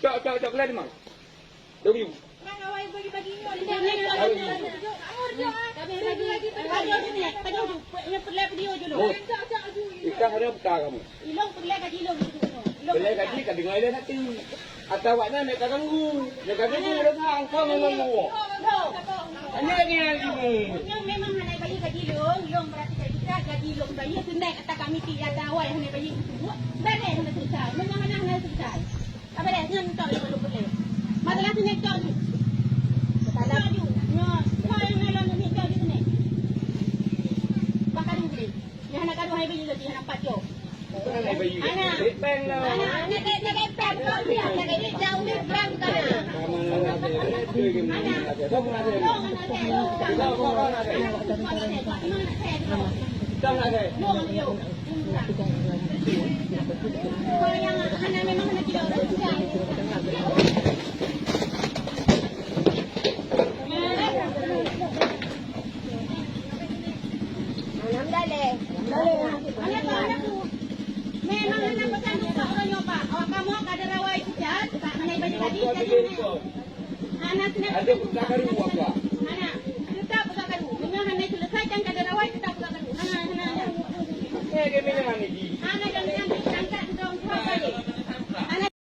Cak kelas mana? Doi. Bang awak bagi-bagi ni. Ikan ada betah kamu. Ilong perle gaji ilong. Boleh gaji kan dengar dia nanti. Atau awaknya nak ganggu. Nak ganggu dengan kau ganggu. Hanya lagi. Yang memang nak bayi gaji ilong berarti kita gaji ilong bayi tunai kata kami tidak tahu yang nak bayi itu. Benar hendak selesai. Memang hendak selesai. Apa dah dengan tak boleh. Masalah sini tak tu. Tak tu. Kau yang nak lalu ni tak tu ni. Bakal ni. Yang nak kadu hai bayi lagi nak empat jo. Anak bayi. Anak. Pen lah. Anak nak pen kau dia. Nak jauh ni perang kau. Memang anak pesan lupa orang nyoba. Awak kamu ada rawai sejak. Tak mana baju tadi. Anak senang. Ada buka karu apa? Anak tetap buka karu. Memang anak selesaikan kada rawai tetap buka karu. Anak. Ni dia minum ni.